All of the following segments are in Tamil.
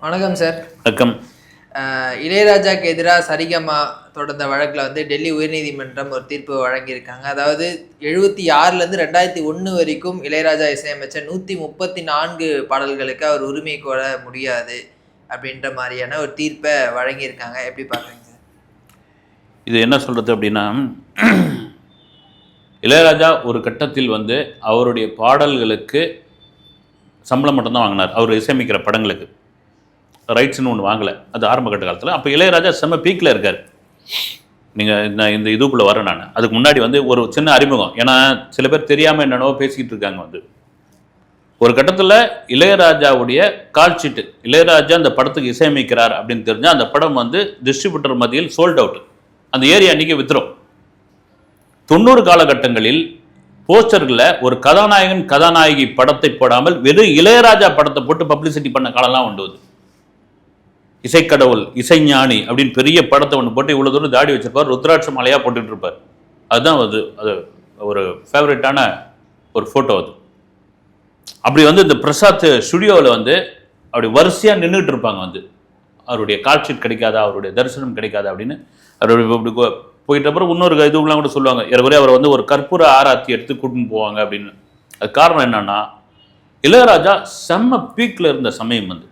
வணக்கம் சார். வணக்கம். இளையராஜாக்கு எதிராக சரிகமா தொடர்ந்த வழக்கில் வந்து டெல்லி உயர்நீதிமன்றம் ஒரு தீர்ப்பு வழங்கியிருக்காங்க. அதாவது 76லேருந்து 2001 வரைக்கும் இளையராஜா இசையமைச்ச 134 பாடல்களுக்கு அவர் உரிமை கோர முடியாது அப்படின்ற மாதிரியான ஒரு தீர்ப்பை வழங்கியிருக்காங்க. எப்படி பார்க்குறீங்க சார்? இது என்ன சொல்கிறது அப்படின்னா, இளையராஜா ஒரு கட்டத்தில் வந்து அவருடைய பாடல்களுக்கு சம்பளம் மட்டும்தான் வாங்கினார். அவர் இசையமைக்கிற படங்களுக்கு ரைட்ஸ்னு ஒன்று வாங்கலை. அது ஆரம்ப கட்ட காலத்தில். அப்போ இளையராஜா செம்ம பீக்கில் இருக்கார். நீங்கள் இந்த இதுக்குள்ளே வரேன் நான். அதுக்கு முன்னாடி வந்து ஒரு சின்ன அறிமுகம். ஏன்னா சில பேர் தெரியாமல் என்னென்னவோ பேசிக்கிட்டு இருக்காங்க. வந்து ஒரு கட்டத்தில் இளையராஜாவுடைய கால்ஷீட்டு, இளையராஜா அந்த படத்துக்கு இசையமைக்கிறார் அப்படின்னு தெரிஞ்சால் அந்த படம் வந்து டிஸ்ட்ரிபியூட்டர் மத்தியில் சோல்ட் அவுட். அந்த ஏரியா அன்றைக்கி வித்துரும். 90 காலகட்டங்களில் போஸ்டர்களில் ஒரு கதாநாயகன் கதாநாயகி படத்தை போடாமல் வெறும் இளையராஜா படத்தை போட்டு பப்ளிசிட்டி பண்ண காலம்லாம் உண்டு. இசைக்கடவுள், இசைஞானி அப்படின்னு பெரிய படத்தை ஒன்று போட்டு இவ்வளோ தூரம் தாடி வச்சிருப்பார், ருத்ராட்ச மாலையாக போட்டுட்டு இருப்பார். அதுதான் அது ஒரு ஃபேவரட்டான ஒரு ஃபோட்டோ. அது அப்படி வந்து இந்த பிரசாத் ஸ்டுடியோவில் வந்து அப்படி வரிசையாக நின்றுட்டு இருப்பாங்க. வந்து அவருடைய கால்ஷீட் கிடைக்காதா, அவருடைய தரிசனம் கிடைக்காதா அப்படின்னு அப்படி போயிட்ட அப்புறம் இன்னொரு இதுலாம் கூட சொல்லுவாங்க. ஏறக்குறைய அவரை வந்து ஒரு கற்பூர ஆராத்தி எடுத்து கூட்டின்னு போவாங்க அப்படின்னு. அது காரணம் என்னன்னா, இளையராஜா செம்ம பீக்கில் இருந்த சமயம். வந்து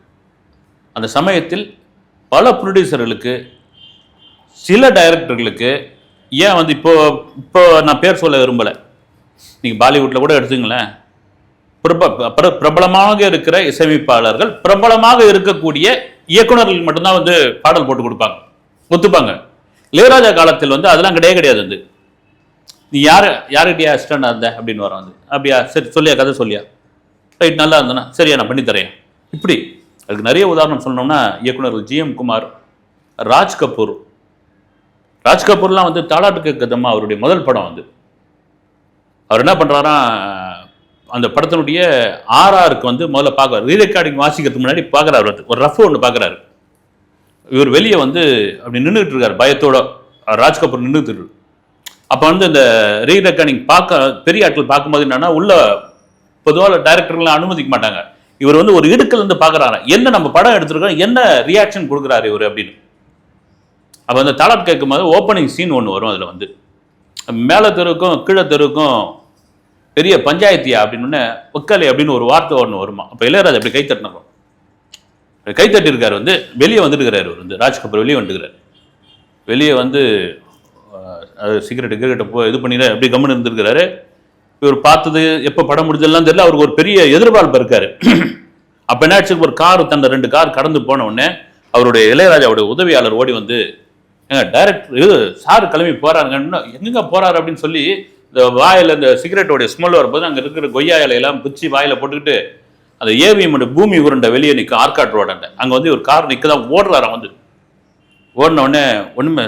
அந்த சமயத்தில் பல ப்ரொடியூசர்களுக்கு, சில டைரக்டர்களுக்கு, ஏன் வந்து இப்போ நான் பேர் சொல்ல விரும்பலை, நீங்கள் பாலிவுட்டில் கூட எடுத்துங்களேன், பிரபலமாக இருக்கிற இசையமைப்பாளர்கள், பிரபலமாக இருக்கக்கூடிய இயக்குநர்கள் மட்டும்தான் வந்து பாடல் போட்டு கொடுப்பாங்க, ஒத்துப்பாங்க. இளையராஜா காலத்தில் வந்து அதெல்லாம் கிடையாது. வந்து நீ யார்கிட்டயா அசிஸ்டண்டாக இருந்த அப்படின்னு வர வந்து, அப்படியா சரி சொல்லியா, கதை சொல்லியா, ரைட் நல்லா இருந்தேன்னா சரியா நான் பண்ணித்தரேன். இப்படி அதுக்கு நிறைய உதாரணம் சொல்லணும்னா இயக்குநர்கள் GM குமார், ராஜ்கபூர்லாம் வந்து தாலாட்டுக்கு கதமா அவருடைய முதல் படம். வந்து அவர் என்ன பண்ணுறாரா, அந்த படத்தினுடைய RRக்கு வந்து முதல்ல பார்க்குறாரு. ரீரெக்கார்டிங் வாசிக்கிறதுக்கு முன்னாடி பார்க்குறாரு, ஒரு ரஃப் ஒன்று பார்க்குறாரு. இவர் வெளியே வந்து அப்படி நின்றுட்டு இருக்காரு பயத்தோட. ராஜ்கபூர் நின்றுட்டு. அப்போ வந்து இந்த ரீரெக்கார்டிங் பெரிய ஆட்கள் பார்க்கும்போது என்னன்னா, உள்ள பொதுவாக டைரக்டர்லாம் அனுமதிக்க மாட்டாங்க. இவர் வந்து ஒரு இடுக்கல் இருந்து பார்க்குறாரு, என்ன நம்ம படம் எடுத்துருக்கோம், என்ன ரியாக்ஷன் கொடுக்குறாரு இவர் அப்படின்னு. அப்போ அந்த தாலாட் கேட்கும் போது ஓப்பனிங் சீன் ஒன்று வரும். அதில் வந்து மேலே தெருவுக்கும் கீழே தெருவுக்கும் பெரிய பஞ்சாயத்தியா அப்படின்னு ஒக்கலை அப்படின்னு ஒரு வார்த்தை ஒன்று வருமா. அப்போ இளையராஜா அப்படி கைத்தட்டினோம், கைத்தட்டிருக்காரு. வந்து வெளியே வந்துட்டுருக்காரு. இவர் வந்து ராஜ்கபூர் வெளியே வந்துட்டுக்கிறார். வெளியே வந்து சிகரெட்டு இது பண்ணிட அப்படி கம்முன்னு இருந்துருக்கிறாரு. இவர் பார்த்தது எப்போ படம் முடிஞ்சதெல்லாம் தெரியல. அவருக்கு ஒரு பெரிய எதிர்பார்ப்பு இருக்காரு. அப்போ என்னாச்சு, ஒரு கார், தன்னை 2 கார் கடந்து போன உடனே அவருடைய இளையராஜாவுடைய உதவியாளர் ஓடி வந்து, டைரக்டர் சார் கிளம்பி போறாருங்கன்னா, எங்கெங்க போறாரு அப்படின்னு சொல்லி இந்த வாயில் இந்த சிகரெட்டோடைய ஸ்மெல் வரும்போது அங்கே இருக்கிற கொய்யா இலையெல்லாம் பிச்சு வாயில் போட்டுக்கிட்டு அந்த ஏவிஎம் பூமி உருண்டை வெளியே நிற்கும் ஆர்காட் ரோடாண்ட. அங்கே வந்து ஒரு கார் நிற்க தான் ஓடுறாராம். வந்து ஓடின உடனே ஒன்றுமே,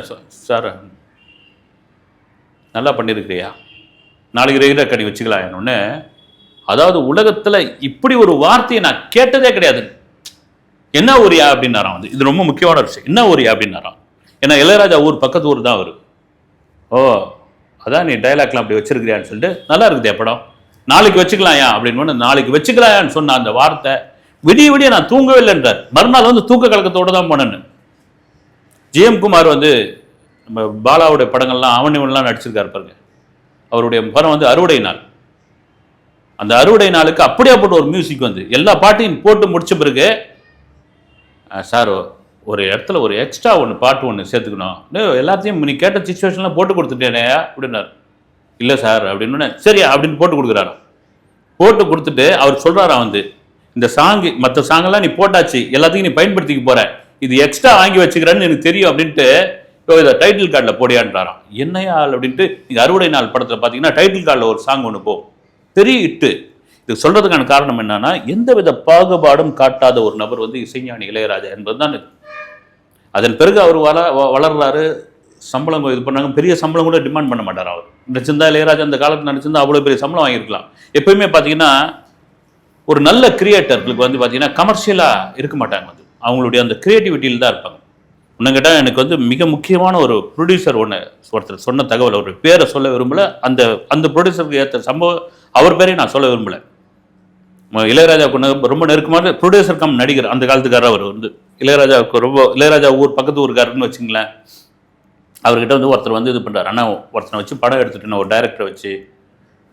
சார் நல்லா பண்ணியிருக்கிறியா, நாளைக்கு ரெகுலர் கடி வச்சுக்கலாம் என்னொன்னு. அதாவது உலகத்தில் இப்படி ஒரு வார்த்தையை நான் கேட்டதே கிடையாது. என்ன ஊரியா அப்படின்னாராம். வந்து இது ரொம்ப முக்கியமான விஷயம். என்ன ஊரியா அப்படின்னாராம். ஏன்னா இளையராஜா ஊர் பக்கத்து ஊர் தான் அவர். ஓ அதான் நீ டைலாக்லாம் அப்படி வச்சிருக்கிறியான்னு சொல்லிட்டு, நல்லா இருக்குதே படம், நாளைக்கு வச்சுக்கலாம்யா அப்படின்னு. நாளைக்கு வச்சுக்கலாயான்னு சொன்ன அந்த வார்த்தை விடிய நான் தூங்கவே இல்லைன்றார். மறுநாள் வந்து தூக்க கலக்கத்தோடு தான் போனேன்னு. GM குமார் வந்து நம்ம பாலாவுடைய படங்கள்லாம் அவனிவன்லாம் நடிச்சிருக்காரு பாருங்க. அவருடைய படம் வந்து அறுவடை நாள். அந்த அறுவடை நாளுக்கு அப்படியே போட்டு ஒரு மியூசிக் வந்து எல்லா பாட்டையும் போட்டு முடிச்ச பிறகு, சார் ஒரு இடத்துல ஒரு எக்ஸ்ட்ரா பாட்டு ஒன்று சேர்த்துக்கணும், எல்லாத்தையும் நீ கேட்ட சிச்சுவேஷன்லாம் போட்டு கொடுத்துட்டேனே அப்படின்னாரு. இல்லை சார் அப்படின்னு. சரியா அப்படின்னு போட்டு கொடுக்குறாரா. போட்டு கொடுத்துட்டு அவர் சொல்கிறாரா, வந்து இந்த சாங்கு மற்ற சாங்கெல்லாம் நீ போட்டாச்சு, எல்லாத்தையும் நீ பயன்படுத்திக்க போற, இது எக்ஸ்ட்ரா வாங்கி வச்சுக்கிறேன்னு எனக்கு தெரியும் அப்படின்ட்டு இதை டைட்டில் கார்டில் போடியான்றாராம். என்னையா அப்படின்ட்டு. நீங்கள் அறுவடை நாள் படத்தில் பார்த்தீங்கன்னா டைட்டில் கார்டில் ஒரு சாங் ஒன்று போகும், பெரிய இட்டு. இது சொல்கிறதுக்கான காரணம் என்னன்னா, எந்தவித பாகுபாடும் காட்டாத ஒரு நபர் வந்து இசைஞானி இளையராஜா என்பது தான். அதன் பிறகு அவர் வளர்றாரு, சம்பளம் இது பண்ணாங்க, பெரிய சம்பளம் கூட டிமாண்ட் பண்ண மாட்டார். அவர் நடிச்சிருந்தா, இளையராஜா அந்த காலத்தில் நடிச்சிருந்தா அவ்வளோ பெரிய சம்பளம் வாங்கியிருக்கலாம். எப்பயுமே பார்த்தீங்கன்னா ஒரு நல்ல கிரியேட்டர்களுக்கு வந்து பார்த்தீங்கன்னா கமர்ஷியலாக இருக்க மாட்டாங்க. வந்து அவங்களுடைய அந்த கிரியேட்டிவிட்டியில் தான் இருப்பாங்க. இன்னும் கேட்டால் எனக்கு வந்து மிக முக்கியமான ஒரு ப்ரொடியூசர் ஒருத்தர் சொன்ன தகவல், ஒரு பேரை சொல்ல விரும்பலை, அந்த ப்ரொடியூசருக்கு ஏற்ற சம்பவம் அவர் பேரையும் நான் சொல்ல விரும்பலை. இளையராஜாவுக்கு ரொம்ப நெருக்கமான ப்ரொடியூசர் கம் நடிகர் அந்த காலத்துக்காரர். அவர் வந்து இளையராஜா ஊர் பக்கத்து ஊருக்காரன்னு வச்சுங்களேன். அவர்கிட்ட வந்து ஒருத்தர் வந்து இது பண்ணுறாரு, அண்ணா ஒருத்தனை வச்சு படம் எடுத்துட்டேன், ஒரு டைரக்டரை வச்சு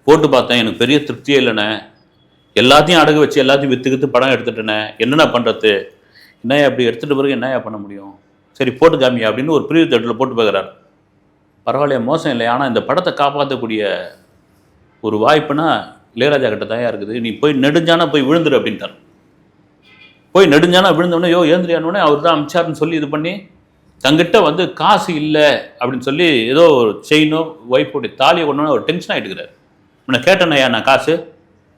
போட்டு பார்த்தேன், எனக்கு பெரிய திருப்தியே இல்லைண்ணே, எல்லாத்தையும் அடகு வச்சு எல்லாத்தையும் விற்றுக்கிட்டு படம் எடுத்துட்டேனே, என்னென்ன பண்ணுறது, என்னையா அப்படி எடுத்துகிட்ட பிறகு என்னையா பண்ண முடியும், சரி போட்டு காமியா அப்படின்னு ஒரு ப்ரீவியூ தேட்டரில் போட்டு பார்க்குறாரு. பரவாயில்லையா, மோசம் இல்லை, ஆனால் இந்த படத்தை காப்பாற்றக்கூடிய ஒரு வாய்ப்புனா இளையராஜா கிட்ட தான் இருக்குது, நீ போய் நெடுஞ்சானா போய் விழுந்துரு அப்படின்ட்டார். போய் நெடுஞ்சானா விழுந்தோடனே ஏந்திரியானோடனே அவர் தான் அமிச்சார்னு சொல்லி இது பண்ணி தங்கிட்ட வந்து காசு இல்லை அப்படின்னு சொல்லி ஏதோ ஒரு செயினோ ஒய்ஃபோடைய தாலியை கொண்டு அவர் டென்ஷன் ஆகிட்டுக்கிறார். உன்னை கேட்டேனையா நான் காசு,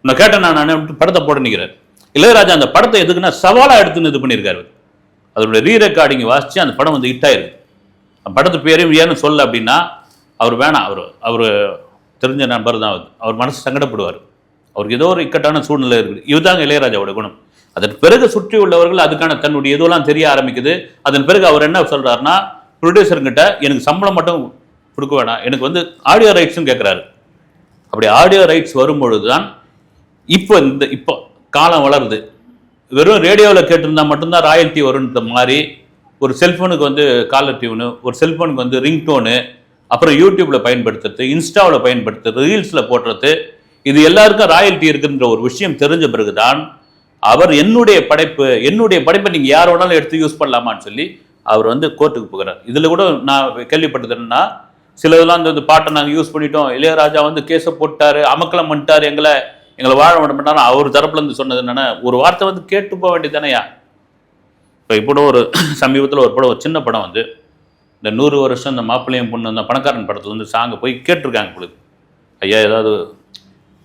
உன்னை கேட்டேன் நான் படத்தை போட நிற்கிறார். இளையராஜா அந்த படத்தை எதுக்குன்னா சவாலாக எடுத்துன்னு இது பண்ணியிருக்காரு. அதோட ரீரெக்கார்டிங் வாசித்து அந்த படம் வந்து ஹிட் ஆயிருக்கு. அந்த படத்து பேரையும் ஏன்னு சொல்ல அப்படின்னா அவர் வேணாம், அவர் தெரிஞ்ச நம்பர் தான் அவர் மனசு சங்கடப்படுவார். அவருக்கு ஏதோ ஒரு இக்கட்டான சூழ்நிலை இருக்குது. இதுதாங்க இளையராஜாவோட குணம். அதன் பிறகு சுற்றி உள்ளவர்கள் அதுக்கான தன்னுடைய இதெல்லாம் தெரிய ஆரம்பிக்குது. அதன் பிறகு அவர் என்ன சொல்றாருன்னா, ப்ரொடியூசர்கிட்ட எனக்கு சம்பளம் மட்டும் கொடுக்க வேணாம், எனக்கு வந்து ஆடியோ ரைட்ஸும் கேட்குறாரு. அப்படி ஆடியோ ரைட்ஸ் வரும்பொழுது தான் இப்போ காலம் வளருது. வெறும் ரேடியோவில் கேட்டிருந்தா மட்டும்தான் ராயல்ட்டி வரும்ன்ற மாதிரி ஒரு செல்ஃபோனுக்கு வந்து காலர் டியூனு, ஒரு செல்ஃபோனுக்கு வந்து ரிங்டோனு, அப்புறம் யூடியூப்பில் பயன்படுத்துறது, இன்ஸ்டாவில் பயன்படுத்துறது, ரீல்ஸில் போடுறது, இது எல்லாருக்கும் ராயல்ட்டி இருக்குன்ற ஒரு விஷயம் தெரிஞ்ச பிறகுதான் அவர் என்னுடைய படைப்பை நீங்கள் யார் வேணாலும் எடுத்து யூஸ் பண்ணலாமான்னு சொல்லி அவர் வந்து கோர்ட்டுக்கு போகிறார். இதில் கூட நான் கேள்விப்பட்டது என்னன்னா, சிலதெல்லாம் இந்த பாட்டை நாங்கள் யூஸ் பண்ணிட்டோம், இளையராஜா வந்து கேஸை போட்டாரு, அமக்கலம் பண்ணிட்டாரு, எங்களை வாழ விட மாட்டாரு. அவர் தரப்புலேருந்து சொன்னது என்னன்னா, ஒரு வார்த்தை வந்து கேட்டு போக வேண்டியதானையா. இப்போ ஒரு சமீபத்தில் ஒரு படம், ஒரு சின்ன படம் வந்து இந்த 100 வருஷம் இந்த மாப்பிள்ளையும் பொண்ணு அந்த பணக்காரன் படத்தில் வந்து சாங்கை போய் கேட்டிருக்காங்க உங்களுக்கு, ஐயா ஏதாவது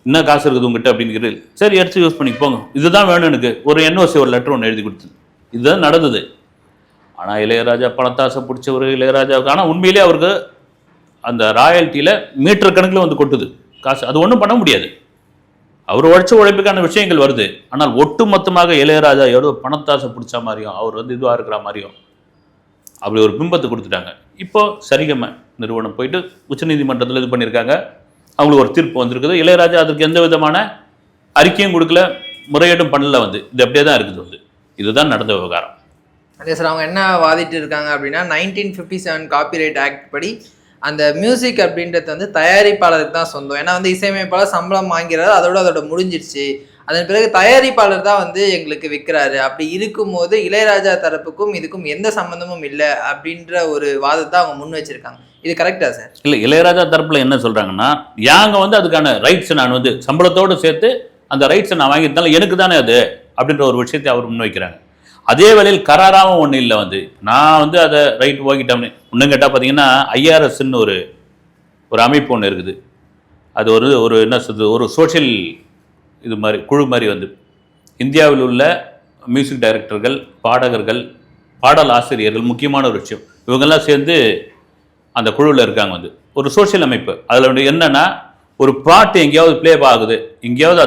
என்ன காசு இருக்குது உங்ககிட்ட அப்படிங்கிறது, சரி எடுத்து யூஸ் பண்ணி போங்க, இதுதான் வேணும் எனக்கு, ஒரு என்ஓசி ஒரு லெட்டர் ஒன்று எழுதி கொடுத்து, இதுதான் நடந்தது. ஆனால் இளையராஜா பணத்தாசை பிடிச்சவர் இளையராஜாவுக்கு, ஆனால் உண்மையிலே அவருக்கு அந்த ராயல்ட்டியில் மீட்டர் கணக்கில் வந்து கொட்டுது காசு, அது ஒன்றும் பண்ண முடியாது. அவர் உழைச்ச உழைப்புக்கான விஷயங்கள் வருது. ஆனால் ஒட்டு மொத்தமாக இளையராஜா எவ்வளோ பணத்தாசை பிடிச்ச மாதிரியும் அவர் வந்து இதுவாக இருக்கிற மாதிரியும் அப்படி ஒரு பிம்பத்தை கொடுத்துட்டாங்க. இப்போ சரிகம நிறுவனம் போயிட்டு உச்சநீதிமன்றத்தில் இது பண்ணியிருக்காங்க, அவங்களுக்கு ஒரு தீர்ப்பு வந்திருக்குது. இளையராஜா அதுக்கு எந்த விதமான அறிக்கையும் கொடுக்கல, முறையீடும் பண்ணல, வந்து இது அப்படியே தான் இருக்குது. வந்து இதுதான் நடந்த விவகாரம். அதே சார், அவங்க என்ன வாதிட்டு இருக்காங்க அப்படின்னா 1957 காப்பிரைட் ஆக்ட் படி அந்த மியூசிக் அப்படின்றது வந்து தயாரிப்பாளருக்கு தான் சொந்தம். ஏன்னா வந்து இசையமைப்பாளர் சம்பளம் வாங்கிறாரு, அதோட முடிஞ்சிருச்சு. அதன் பிறகு தயாரிப்பாளர் தான் வந்து எங்களுக்கு விற்கிறாரு. அப்படி இருக்கும்போது இளையராஜா தரப்புக்கும் இதுக்கும் எந்த சம்மந்தமும் இல்லை அப்படின்ற ஒரு வாதத்தை அவங்க முன் வச்சிருக்காங்க. இது கரெக்டா சார்? இல்லை, இளையராஜா தரப்புல என்ன சொல்றாங்கன்னா, யாங்க வந்து அதுக்கான ரைட்ஸை நான் வந்து சம்பளத்தோடு சேர்த்து அந்த ரைட்ஸை நான் வாங்கியிருந்தாலும் எனக்கு தானே அது அப்படின்ற ஒரு விஷயத்தை அவர் முன்வைக்கிறாங்க. அதே வேளையில் கராராவும் ஒன்றும் இல்லை, வந்து நான் வந்து அதை ரைட் வாங்கிட்டோம்னு இன்னும் கேட்டால் பார்த்தீங்கன்னா ஐஆர்எஸ்ன்னு ஒரு அமைப்பு ஒன்று இருக்குது. அது ஒரு என்ன சொல்றது, ஒரு சோஷியல் இது மாதிரி குழு மாதிரி வந்து இந்தியாவில் உள்ள மியூசிக் டைரக்டர்கள், பாடகர்கள், பாடல் ஆசிரியர்கள், முக்கியமான ஒரு விஷயம், இவங்கெல்லாம் சேர்ந்து அந்த குழுவில் இருக்காங்க. வந்து ஒரு சோஷியல் அமைப்பு. அதில் வந்து என்னென்னா, ஒரு பாட்டு எங்கேயாவது ப்ளே ஆகுது, எங்கேயாவது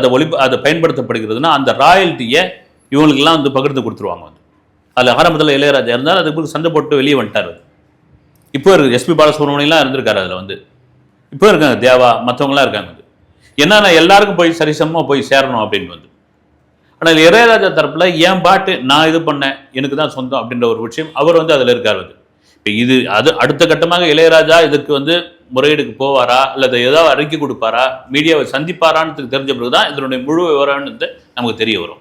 அதை பயன்படுத்தப்படுகிறதுனா அந்த ராயல்ட்டியை இவங்களுக்கெல்லாம் வந்து பகிர்ந்து கொடுத்துருவாங்க. வந்து அதில் ஆரம்பத்தில் இளையராஜா இருந்தால் அதுக்கு சண்டை போட்டு வெளியே வந்துட்டார். இப்போ இருக்குது எஸ்பி பாலசுப்ரமணியம்லாம் இருந்திருக்காரு அதில். வந்து இப்போ இருக்காங்க தேவா, மற்றவங்களாம் இருக்காங்க. வந்து என்னன்னா எல்லாருக்கும் போய் சரிசமமாக போய் சேரணும் அப்படின்னு வந்து. ஆனால் இளையராஜா தரப்பில் என் பாட்டு நான் இது பண்ணேன், எனக்கு தான் சொந்தம் அப்படின்ற ஒரு விஷயம் அவர் வந்து அதில் இருக்கார். வந்து இப்போ இது அடுத்த கட்டமாக இளையராஜா இதுக்கு வந்து முறையீடுக்கு போவாரா, அல்லது ஏதாவது அறிக்கை கொடுப்பாரா, மீடியாவை சந்திப்பாரான்னு தெரிஞ்ச பிறகு தான் இதனுடைய முழு விவரம்னு நமக்கு தெரிய வரும்.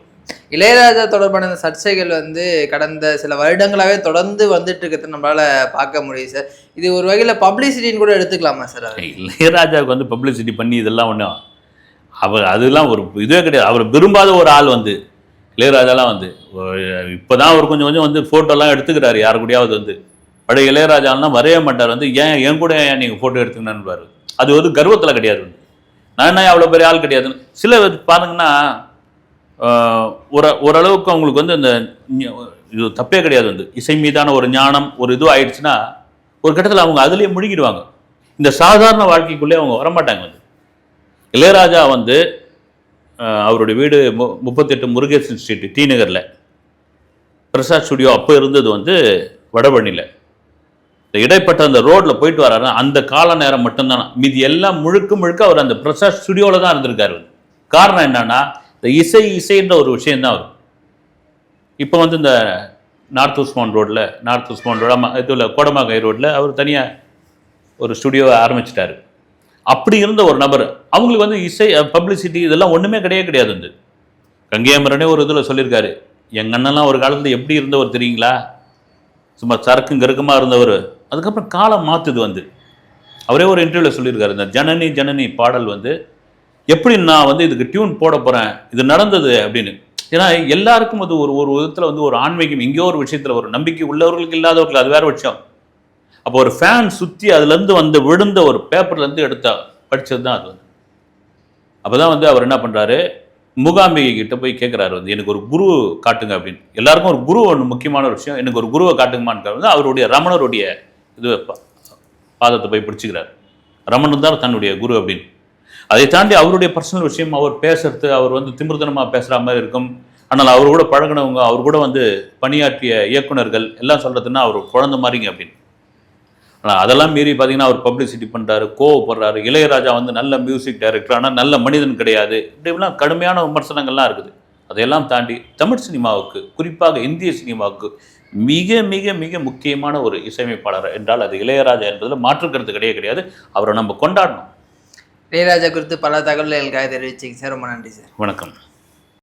இளையராஜா தொடர்பான சர்ச்சைகள் வந்து கடந்த சில வருடங்களாகவே தொடர்ந்து வந்துட்டு இருக்கிறது நம்மளால பார்க்க முடியும் சார். இது ஒரு வகையில் பப்ளிசிட்டின்னு கூட எடுத்துக்கலாமா சார்? இளையராஜாவுக்கு வந்து பப்ளிசிட்டி பண்ணி இதெல்லாம் ஒன்றும் அதெல்லாம் ஒரு இதுவே கிடையாது. அவர் விரும்பாத ஒரு ஆள் வந்து இளையராஜாலாம் வந்து இப்போ தான் அவர் கொஞ்சம் வந்து ஃபோட்டோலாம் எடுத்துக்கிறாரு யாரு கூடயாவது. வந்து பழைய இளையராஜாலாம் வரைய மாட்டார். வந்து ஏன் கூட நீங்கள் ஃபோட்டோ எடுத்துக்கணும்னு அது வந்து கர்வத்தில் கிடையாது. நான் என்ன அவ்வளோ பெரிய ஆள் கிடையாதுன்னு சில பாருங்கன்னா ஓரளவுக்கு அவங்களுக்கு வந்து இந்த இது தப்பே கிடையாது. வந்து இசை மீதான ஒரு ஞானம் ஒரு இது ஆயிடுச்சுன்னா ஒரு கட்டத்தில் அவங்க அதுலேயே முழுகிடுவாங்க. இந்த சாதாரண வாழ்க்கைக்குள்ளே அவங்க வரமாட்டாங்க. வந்து இளையராஜா வந்து அவருடைய வீடு 38 முருகேசன் ஸ்ட்ரீட் டி நகரில் பிரசாத் ஸ்டுடியோ அப்போ இருந்தது வந்து வடபழனியில். இந்த இடைப்பட்ட அந்த ரோட்டில் போயிட்டு வர்றாரு அந்த கால நேரம் மட்டும்தான். மீதி எல்லாம் முழுக்க அவர் அந்த பிரசாத் ஸ்டுடியோவில் தான் இருந்திருக்காரு. காரணம் என்னன்னா இந்த இசைன்ற ஒரு விஷயம்தான் வரும். இப்போ வந்து இந்த நார்த் உஸ்மான் ரோடு இதில் கோடமாகை ரோட்டில் அவர் தனியாக ஒரு ஸ்டுடியோவை ஆரம்பிச்சிட்டாரு. அப்படி இருந்த ஒரு நபர், அவங்களுக்கு வந்து இசை பப்ளிசிட்டி இதெல்லாம் ஒன்றுமே கிடையாது. வந்து கங்கையமரனே ஒரு இதில் சொல்லியிருக்காரு, எங்கள் அண்ணன்லாம் ஒரு காலத்தில் எப்படி இருந்தவர் தெரியுங்களா, சும்மா சரக்கும் கருக்கமாக இருந்தவர், அதுக்கப்புறம் காலம் மாற்றுது. வந்து அவரே ஒரு இன்டர்வியூவில் சொல்லியிருக்காரு, இந்த ஜனனி ஜனனி பாடல் வந்து எப்படி நான் வந்து இதுக்கு டியூன் போட போகிறேன், இது நடந்தது அப்படின்னு. ஏன்னா எல்லாருக்கும் அது ஒரு விதத்தில் வந்து ஒரு ஆன்மீகம், எங்கேயோ ஒரு விஷயத்தில் ஒரு நம்பிக்கை உள்ளவர்களுக்கு இல்லாதவர்கள், அது வேற விஷயம். அப்போ ஒரு ஃபேன் சுற்றி அதுலேருந்து வந்து விழுந்த ஒரு பேப்பர்லேருந்து படித்தது தான் அது. வந்து அப்போ தான் வந்து அவர் என்ன பண்ணுறாரு, மூகாம்பிகை கிட்ட போய் கேட்குறாரு, வந்து எனக்கு ஒரு குரு காட்டுங்க அப்படின்னு. எல்லாருக்கும் ஒரு குரு ஒன்று முக்கியமான ஒரு விஷயம், எனக்கு ஒரு குருவை காட்டுங்கமான்னு வந்து அவருடைய ரமணருடைய இது பாதத்தை போய் பிடிச்சிக்கிறார். ரமணன் தான் தன்னுடைய குரு அப்படின்னு. அதை தாண்டி அவருடைய பர்சனல் விஷயம், அவர் பேசுறது, அவர் வந்து திமிர்த்தனமாக பேசுகிற மாதிரி இருக்கும். ஆனால் அவர் கூட பழகினவங்க, அவர் கூட வந்து பணியாற்றிய இயக்குனர்கள் எல்லாம் சொல்கிறதுன்னா அவர் குழந்தை மாதிரிங்க அப்படின்னு. ஆனால் அதெல்லாம் மீறி பார்த்தீங்கன்னா அவர் பப்ளிசிட்டி பண்ணுறாரு, கோவப்படுறாரு. இளையராஜா வந்து நல்ல மியூசிக் டைரக்டர், ஆனால் நல்ல மனிதன் கிடையாது, இப்படிலாம் கடுமையான விமர்சனங்கள்லாம் இருக்குது. அதையெல்லாம் தாண்டி தமிழ் சினிமாவுக்கு, குறிப்பாக இந்திய சினிமாவுக்கு மிக மிக மிக முக்கியமான ஒரு இசையமைப்பாளர் என்றால் அது இளையராஜா என்பதில் மாற்றுக்கிறது கிடையாது. அவரை நம்ம கொண்டாடணும். இளையராஜா குறித்து பல தகவல்களுக்காக தெரிவிச்சிங்க சார். ரொம்ப நன்றி சார். வணக்கம்.